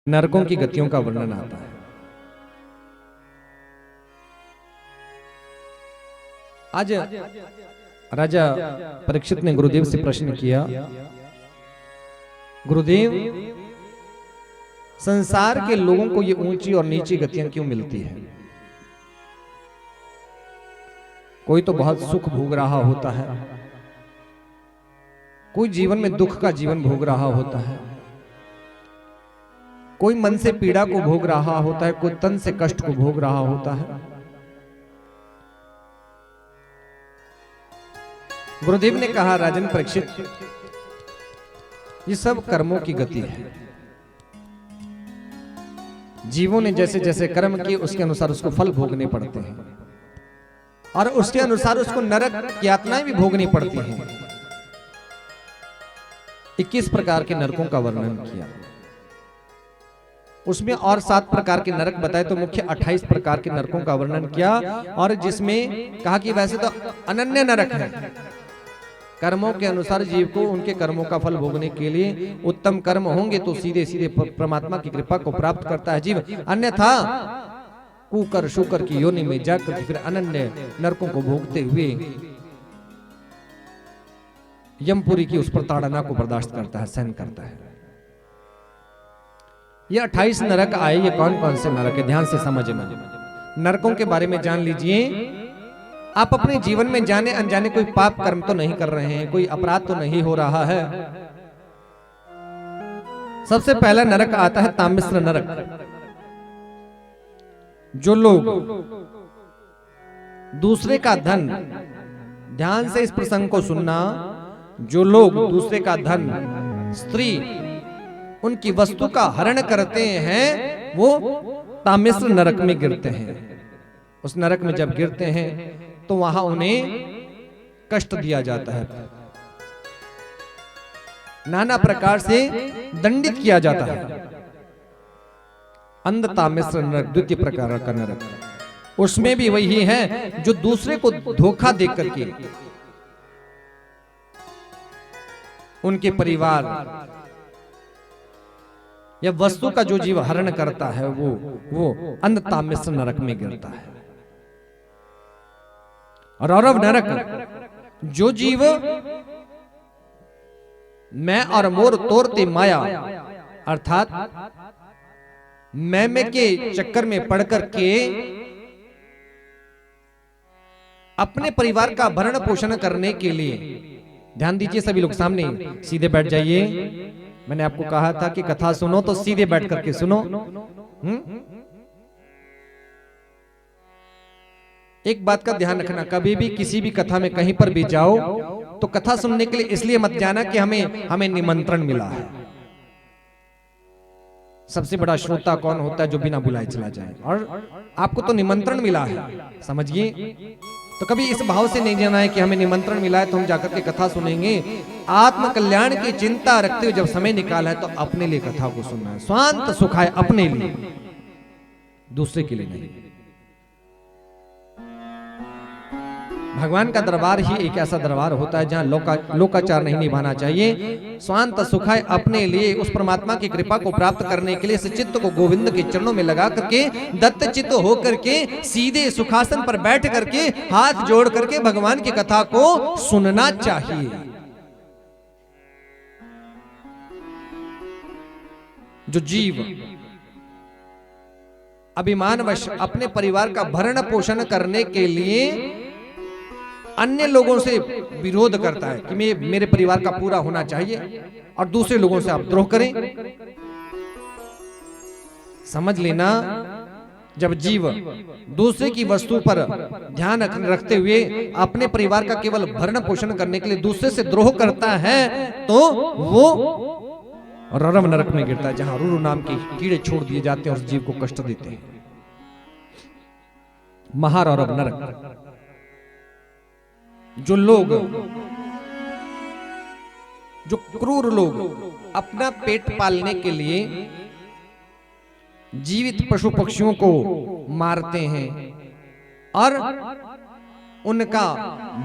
नरकों की गतियों का वर्णन आता है। आज राजा परीक्षित ने गुरुदेव से प्रश्न किया, गुरुदेव, संसार के लोगों को ये ऊंची और नीची गतियां क्यों मिलती है? कोई तो बहुत सुख भोग रहा होता है, कोई जीवन में दुख का जीवन भोग रहा होता है, कोई मन से पीड़ा को भोग रहा होता है, कोई तन से कष्ट को भोग रहा होता है। गुरुदेव ने कहा, राजन परीक्षित, ये सब कर्मों की गति है। जीवों ने जैसे जैसे कर्म किए उसके अनुसार उसको फल भोगने पड़ते हैं और उसके अनुसार उसको नरक यातनाएं भी भोगनी पड़ती हैं। 21 प्रकार के नरकों का वर्णन किया, उसमें और 7 प्रकार के नरक बताए तो मुख्य 28 प्रकार के नरकों का वर्णन किया। और जिसमें कहा कि वैसे तो अनन्य नरक है, कर्मों के अनुसार जीव को उनके कर्मों का फल भोगने के लिए उत्तम कर्म होंगे तो सीधे सीधे परमात्मा की कृपा को प्राप्त करता है जीव, अन्यथा कुकर शुकर की योनि में जाकर फिर अनन्य नरकों को भोगते हुए यमपुरी की उस पर ताड़ना को बर्दाश्त करता है, सहन करता है। ये 28 नरक आए, ये कौन कौन से नरक है? ध्यान से समझ में, नरकों के बारे में जान लीजिए। आप अपने जीवन में जाने अनजाने कोई पाप कर्म तो नहीं कर रहे हैं, कोई अपराध तो नहीं हो रहा है। सबसे पहला नरक आता है तामिश्र नरक। जो लोग दूसरे का धन, ध्यान से इस प्रसंग को सुनना, जो लोग दूसरे का धन, स्त्री, उनकी वस्तु का हरण करते हैं वो तामिश्र नरक में गिरते हैं। उस नरक में जब गिरते हैं तो वहां उन्हें कष्ट दिया जाता है, नाना प्रकार से दंडित किया जाता है। अंध तामिश्र नरक द्वितीय प्रकार का नरक, उसमें भी वही है जो दूसरे को धोखा देकर के उनके परिवार या वस्तु का जो जीव हरण करता है वो अंध तामिश्र नरक में गिरता है। और औरव नरक, जो जीव मैं और मोर तोड़ते माया, अर्थात मैं के चक्कर में पड़कर के अपने परिवार का भरण पोषण करने के लिए, ध्यान दीजिए सभी लोग, सामने सीधे बैठ जाइए। मैंने आपको कहा था कि कथा सुनो तो सीधे बैठ करके सुनो। एक बात का ध्यान रखना, कभी भी किसी भी कथा में कहीं पर भी जाओ तो कथा सुनने के लिए इसलिए मत जाना कि हमें निमंत्रण मिला है। सबसे बड़ा श्रोता कौन होता है? जो बिना बुलाए चला जाए। और आपको तो निमंत्रण मिला है, समझिए। तो कभी इस भाव से नहीं जाना है कि हमें निमंत्रण मिला है तो हम जाकर के कथा सुनेंगे। आत्म कल्याण की चिंता रखते हुए जब समय निकाला है तो अपने लिए कथा को सुनना है। स्वांत सुखाय, अपने लिए, दूसरे के लिए नहीं। भगवान का दरबार ही एक ऐसा दरबार होता है जहां लोकाचार नहीं निभाना चाहिए। स्वांत सुखाय, अपने लिए, उस परमात्मा की कृपा को प्राप्त करने के लिए इस चित्त को गोविंद के चरणों में लगा करके दत्त चित्त होकर के सीधे सुखासन पर बैठ करके हाथ जोड़ करके भगवान की कथा को सुनना चाहिए। जो जीव अभिमानवश अपने परिवार का भरण पोषण करने के लिए अन्य लोगों से विरोध करता है कि मेरे परिवार का पूरा होना चाहिए, और दूसरे लोगों से आप द्रोह करें, समझ लेना, जब जीव दूसरे की वस्तु पर ध्यान रखते हुए अपने परिवार का केवल भरण पोषण करने के लिए दूसरे से द्रोह करता है तो वो ररव नरक में गिरता है, जहां रुरु नाम के कीड़े छोड़ दिए जाते हैं और उस जीव को कष्ट देते हैं। महारौरव नरक। जो लोग, जो क्रूर लोग अपना पेट पालने के लिए जीवित पशु पक्षियों को मारते हैं और उनका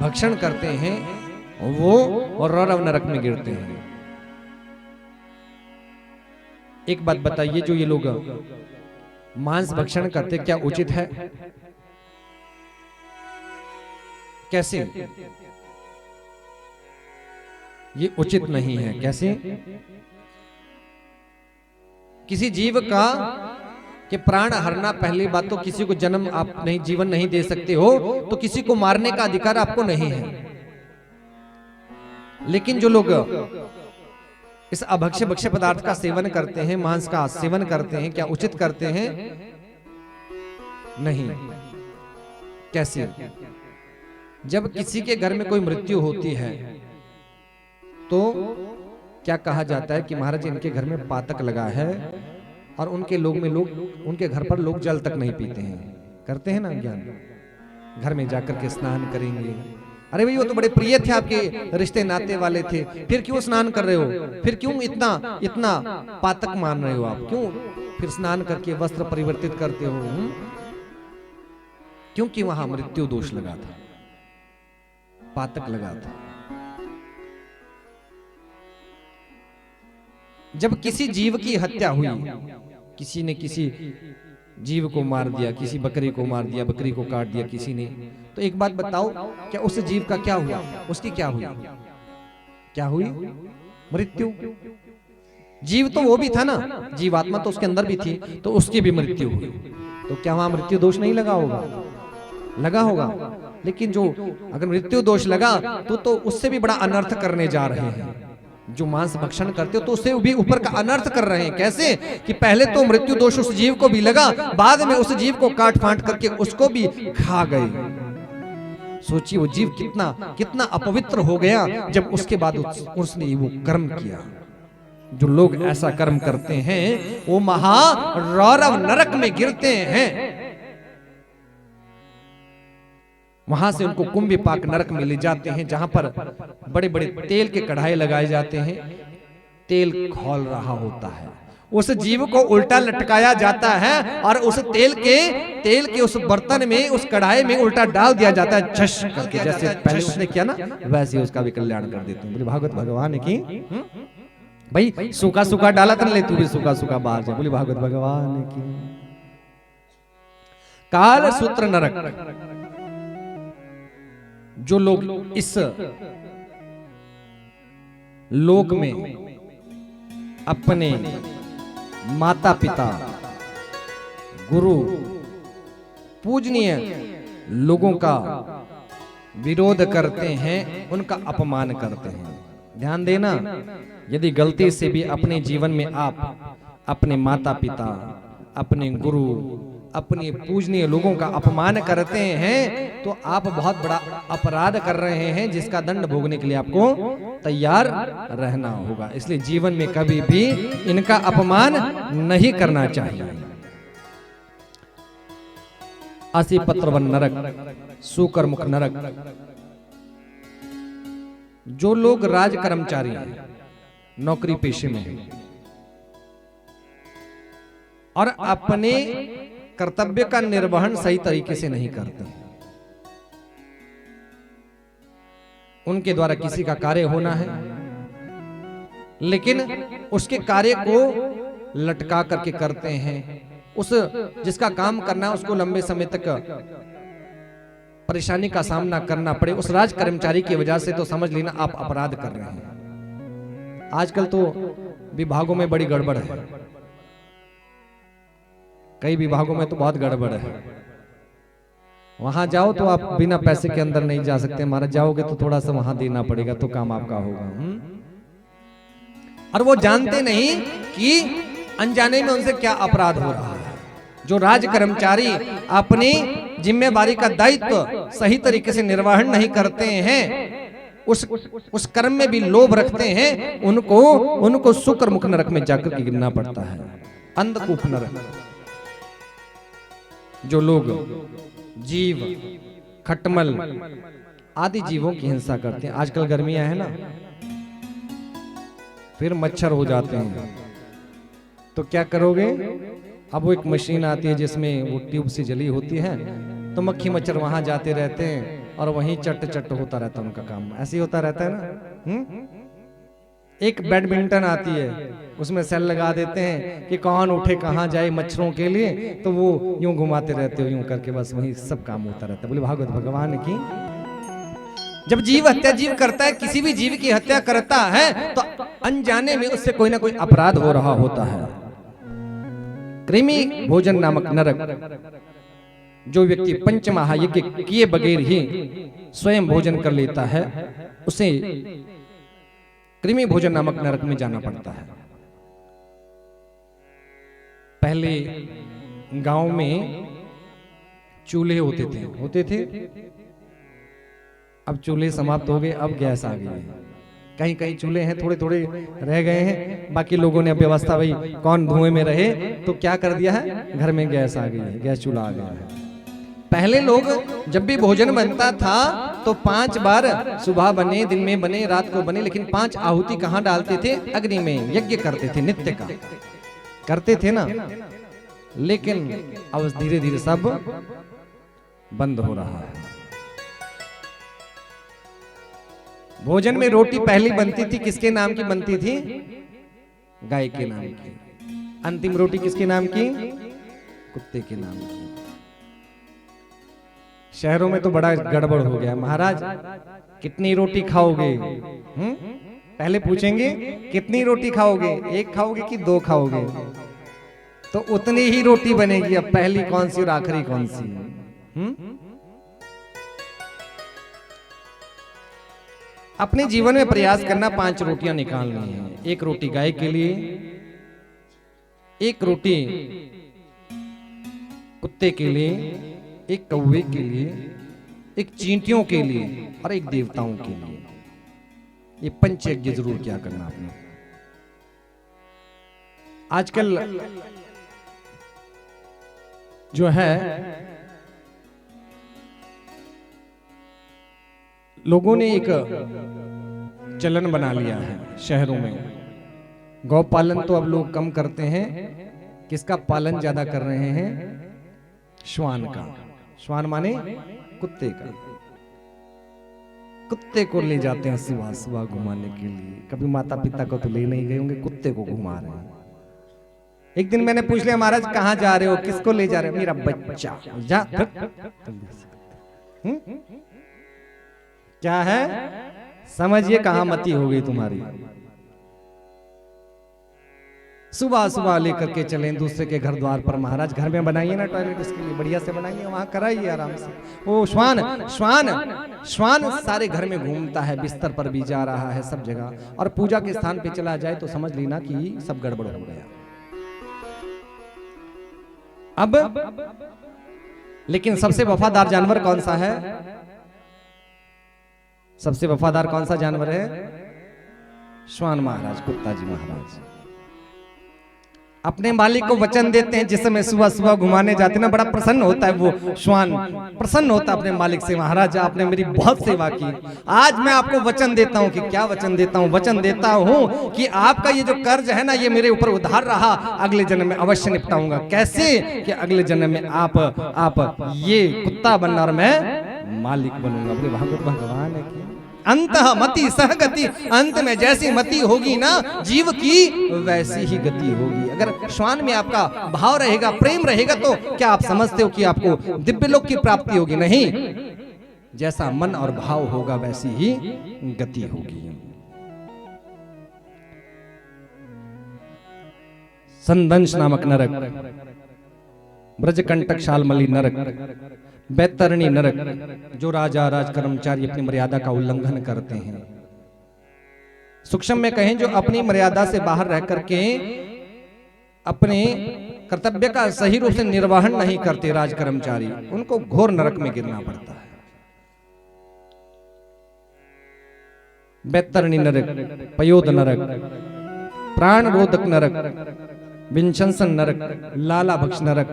भक्षण करते हैं, वो रौरव नरक में गिरते हैं। एक बात बताइए, जो ये लोग मांस भक्षण करते क्या उचित है? कैसे? ये उचित नहीं है। कैसे? किसी जीव का कि प्राण हरना, पहली बात तो किसी को जन्म आप नहीं, जीवन नहीं दे सकते हो, तो किसी को मारने का अधिकार आपको नहीं है। लेकिन जो लोग इस अभक्ष्य भक्ष्य पदार्थ का सेवन करते हैं, मांस का सेवन करते हैं, क्या उचित करते हैं? नहीं। कैसे? जब किसी के घर में कोई मृत्यु होती है तो क्या कहा जाता है कि महाराज इनके घर में पातक लगा है, और उनके उनके घर पर लोग जल तक नहीं पीते हैं। करते हैं ना ज्ञान, घर में जाकर के स्नान करेंगे। अरे भाई वो तो बड़े प्रिय थे, आपके रिश्ते नाते वाले थे, फिर क्यों स्नान कर रहे हो? फिर क्यों इतना इतना पातक मान रहे हो आप? क्यों फिर स्नान करके वस्त्र परिवर्तित करते हो? क्योंकि वहां मृत्यु दोष लगा था, पातक लगा था। जब किसी जीव की हत्या हुई, किसी ने किसी जीव को मार दिया, किसी बकरी को मार दिया, बकरी को काट दिया किसी ने, तो एक बात बताओ, क्या उस जीव का क्या हुआ? उसकी क्या हुई? क्या हुई? मृत्यु। जीव तो वो भी था ना, जीवात्मा तो उसके अंदर भी थी, तो उसकी भी मृत्यु हुई। तो क्या वहां मृत्यु दोष नहीं लगा होगा? लगा होगा। लेकिन जो अगर मृत्यु दोष लगा तो उससे भी बड़ा अनर्थ करने जा रहे हैं। जो मांस भक्षण करते हो तो उससे भी ऊपर का अनर्थ कर रहे हैं। कैसे? कि पहले तो मृत्यु दोष उस जीव को भी लगा, बाद में उस जीव को काट फांट करके उसको भी खा गए। सोचिए वो जीव कितना कितना अपवित्र हो गया जब उसके बाद उसने वो कर्म किया। जो लोग ऐसा कर्म करते हैं वो महारौरव नरक में गिरते हैं। वहां से उनको कुंभिपाक नरक में ले जाते हैं, जहां पर बड़े बड़े तेल के कढ़ाई लगाए जाते हैं, तेल खौल रहा होता है, उस जीव को उल्टा लटकाया जाता है और उस तेल के उस बर्तन में, उस कढ़ाई में उल्टा डाल दिया जाता है, झश करके। जैसे पहले उसने किया ना, वैसे उसका भी कल्याण कर देते हैं। बोले भागवत भगवान की भाई, सूखा सूखा डाला था, ले तू भी सूखा सूखा बाहर जा। बोले भागवत भगवान की। काल सूत्र नरक। जो लोग इस लोक में अपने माता पिता, गुरु, पूजनीय लोगों का विरोध करते हैं, उनका अपमान करते हैं। ध्यान देना, यदि गलती से भी अपने जीवन में आप अपने माता पिता, अपने गुरु, अपने पूजनीय लोगों का अपमान करते हैं तो आप बहुत बड़ा अपराध कर रहे हैं, जिसका दंड भोगने के लिए आपको तैयार रहना होगा। इसलिए जीवन में कभी भी इनका अपमान नहीं करना चाहिए। असी पत्रवन नरक, सूकर मुख नरक। जो लोग राज कर्मचारी हैं, नौकरी पेशे में हैं और अपने कर्तव्य का निर्वहन सही तरीके से नहीं करते, उनके द्वारा किसी का कार्य होना है, लेकिन उसके कार्य को लटका करके करते हैं। उस जिसका काम करना है उसको लंबे समय तक परेशानी का सामना करना पड़े, उस राज कर्मचारी की वजह से, तो समझ लेना आप अपराध कर रहे हैं। आजकल तो विभागों में बड़ी गड़बड़ है, कई विभागों में तो बहुत गड़बड़ है। वहां जाओ तो आप बिना पैसे के अंदर नहीं जा सकते, महाराज जाओगे तो थोड़ा सा वहां देना पड़ेगा तो काम आपका होगा। और वो जानते नहीं कि अनजाने में उनसे क्या अपराध हो रहा है। जो राज कर्मचारी अपनी जिम्मेदारी का दायित्व सही तरीके से निर्वहन नहीं करते हैं, उस कर्म में भी लोभ रखते हैं, उनको शुक्र मुख नरक में जाकर के गिरना पड़ता है, अंधकूप नरक। जो लोग जीव, खटमल आदि जीवों की हिंसा करते हैं, आजकल गर्मियां है ना, फिर मच्छर हो जाते हैं, तो क्या करोगे? अब वो एक मशीन आती है जिसमें वो ट्यूब से जली होती है, तो मक्खी मच्छर वहां जाते रहते हैं और वहीं चट चट होता रहता है उनका काम। ऐसे ही होता रहता है ना। एक बैडमिंटन आती है, उसमें सेल लगा देते हैं कि कौन उठे कहाँ जाए मच्छरों के लिए, तो वो यूं घुमाते रहते हो यूं करके, बस वही सब काम होता रहता है। बोले भागवत भगवान की। जब जीव हत्या जीव करता है, किसी भी जीव की हत्या करता है, तो अनजाने में उससे कोई ना कोई अपराध हो रहा होता है। कृमि भोजन नामक नरक, जो व्यक्ति पंच महायज्ञ किए बगैर ही स्वयं भोजन कर लेता है, उसे कृमि भोजन नामक नरक में जाना पड़ता है। पहले गांव में चूल्हे होते थे। अब चूल्हे समाप्त हो गए, अब गैस आ गई है। कहीं कहीं चूल्हे हैं, थोड़े थोड़े रह गए हैं, बाकी लोगों ने अब व्यवस्था, भाई कौन धुएं में रहे, तो क्या कर दिया है, घर में गैस आ गई है, गैस चूल्हा आ गया है। पहले लोग जब भी भोजन बनता था तो 5 बार, सुबह बने, दिन में बने, रात को बने, लेकिन 5 आहुति कहाँ डालते थे, अग्नि में यज्ञ करते थे, नित्य का करते थे ना। लेकिन अब धीरे धीरे सब बंद हो रहा है। भोजन में रोटी पहली बनती थी, किसके नाम की बनती थी, गाय के नाम की। अंतिम रोटी किसके नाम की, कुत्ते के नाम की। शहरों में तो बड़ा गड़बड़ हो गया, महाराज कितनी रोटी खाओगे, पहले पूछेंगे कितनी रोटी खाओगे, 1 खाओगे कि 2 खाओगे, तो उतनी ही रोटी बनेगी। अब पहली कौन सी और आखिरी कौन सी। अपने जीवन में प्रयास करना, 5 रोटियां निकालनी है। 1 रोटी गाय के लिए, 1 रोटी कुत्ते के लिए, 1 कौवे के लिए, 1 चींटियों के लिए और 1 देवताओं के लिए। ये पंच यज्ञ जरूर क्या करना आपने। आजकल जो है लोगों ने एक चलन बना लिया है शहरों में, गौ पालन तो अब लोग कम करते हैं, किसका पालन ज्यादा कर रहे हैं, श्वान का। श्वान माने कुत्ते का। कुत्ते को ले जाते हैं सुबह सुबह घुमाने के लिए। कभी माता पिता को तो ले नहीं गए होंगे, कुत्ते को घुमा रहे हैं। एक दिन मैंने पूछ लिया, महाराज कहाँ जा रहे हो, किसको ले जा रहे हो, मेरा बच्चा। जा क्या है, समझिए कहां मती हो गई तुम्हारी। सुबह सुबह लेकर के चलें दूसरे के घर द्वार पर, महाराज घर में बनाइए ना टॉयलेट, इसके लिए बढ़िया से बनाइए, वहां कराइए आराम से। वो श्वान श्वान श्वान सारे घर में घूमता है, बिस्तर पर भी जा रहा है, सब जगह, और पूजा के स्थान पे चला जाए तो समझ लेना कि सब गड़बड़ हो गया। अब लेकिन सबसे वफादार जानवर कौन सा है, सबसे वफादार कौन सा जानवर है, श्वान महाराज, कुत्ता जी महाराज। अपने मालिक को वचन देते हैं, जिस समय सुबह सुबह घुमाने जाते हैं ना, बड़ा प्रसन्न होता है वो श्वान, प्रसन्न होता है अपने मालिक से, महाराज आपने मेरी बहुत सेवा की, आज मैं आपको वचन देता हूं। कि क्या वचन देता हूं, वचन देता हूं कि आपका ये जो कर्ज है ना, ये मेरे ऊपर उधार रहा, अगले जन्म में अवश्य निपटाऊंगा। कैसे, कि अगले जन्म में आप ये कुत्ता बनना और मैं मालिक बनूंगा। बोले भागवत भगवान है कि अंतः मति सहगति, अंत में जैसी मति होगी ना जीव की, वैसी ही गति होगी। अगर श्वान में आपका भाव रहेगा, प्रेम रहेगा, तो क्या आप समझते हो कि आपको दिव्य लोक की प्राप्ति होगी? नहीं, जैसा मन और भाव होगा वैसी ही गति होगी। संदंश नामक नरक, ब्रजकंटक शालमली नरक, बैतरणी नरक, जो राजा राज कर्मचारी अपनी मर्यादा का उल्लंघन करते हैं। सूक्ष्म में कहें, जो अपनी मर्यादा से बाहर रह करके अपने कर्तव्य का सही रूप से निर्वहन नहीं करते राज कर्मचारी, उनको घोर नरक में गिरना पड़ता है। बैतरणी नरक, पयोद नरक, प्राण रोधक नरक, विंशंसन नरक, लाला भक्ष नरक,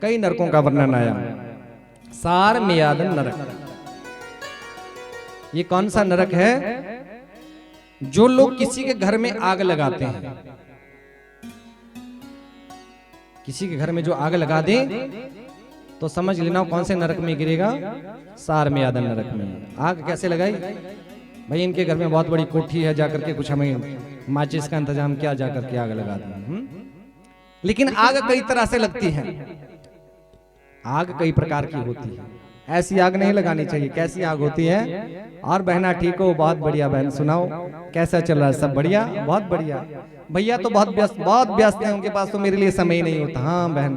कई नरकों का वर्णन आया। सार मेयादन नरक, ये कौन सा नरक है? जो लोग किसी के घर में आग लगाते हैं, किसी के घर में जो आग लगा दे तो समझ लेना कौन से नरक में गिरेगा, सार मेयादन नरक में। आग कैसे लगाई? भाई इनके घर में बहुत बड़ी कोठी है, जाकर के कुछ हमें माचिस का इंतजाम किया, जाकर के आग लगा दी। लेकिन आग कई तरह से लगती है, आग कई प्रकार की होती है, ऐसी आग नहीं लगानी चाहिए। कैसी आग होती है? और बहना ठीक हो? बहुत बढ़िया बहन, सुनाओ कैसा चल रहा है? सब बढ़िया, बहुत बढ़िया। भैया तो बहुत व्यस्त हैं, उनके पास तो मेरे लिए समय ही नहीं होता। हाँ बहन,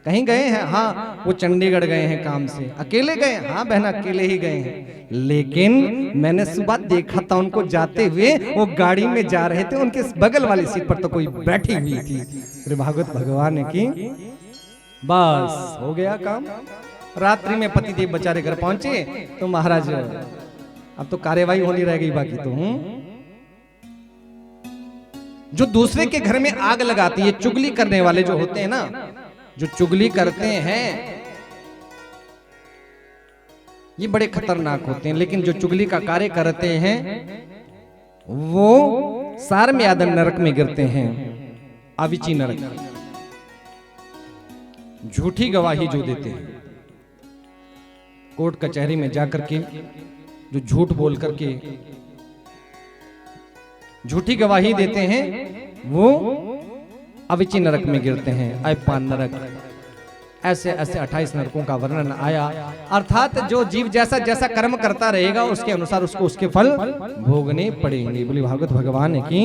कहीं गए हैं? हाँ वो चंडीगढ़ गए हैं काम से। अकेले गए? हाँ बहन अकेले ही गए हैं, लेकिन मैंने सुबह देखा था उनको जाते हुए, वो गाड़ी में जा रहे थे, उनके बगल वाली सीट पर तो कोई बैठी हुई थी। फिर भागवत भगवान की बस हो गया काम। रात्रि में पतिदेव बेचारे घर पहुंचे तो महाराज अब तो कार्यवाही होनी रह गई बाकी तो। जो दूसरे के घर में आग लगाती है, चुगली करने वाले जो होते हैं ना, जो चुगली करते हैं ये बड़े खतरनाक होते हैं। लेकिन जो चुगली का कार्य करते हैं वो सार में आदन नरक में गिरते हैं, अविची नरक। झूठी गवाही जो देते हैं कोर्ट कचहरी में जाकर के, जो झूठ बोल करके झूठी गवाही देते हैं, वो अविची नरक में गिरते हैं, अपान नरक। ऐसे ऐसे 28 नरकों का वर्णन आया। अर्थात जो जीव जैसा जैसा कर्म करता रहेगा उसके अनुसार उसको उसके फल भोगने पड़ेंगे। बोली भागवत भगवान की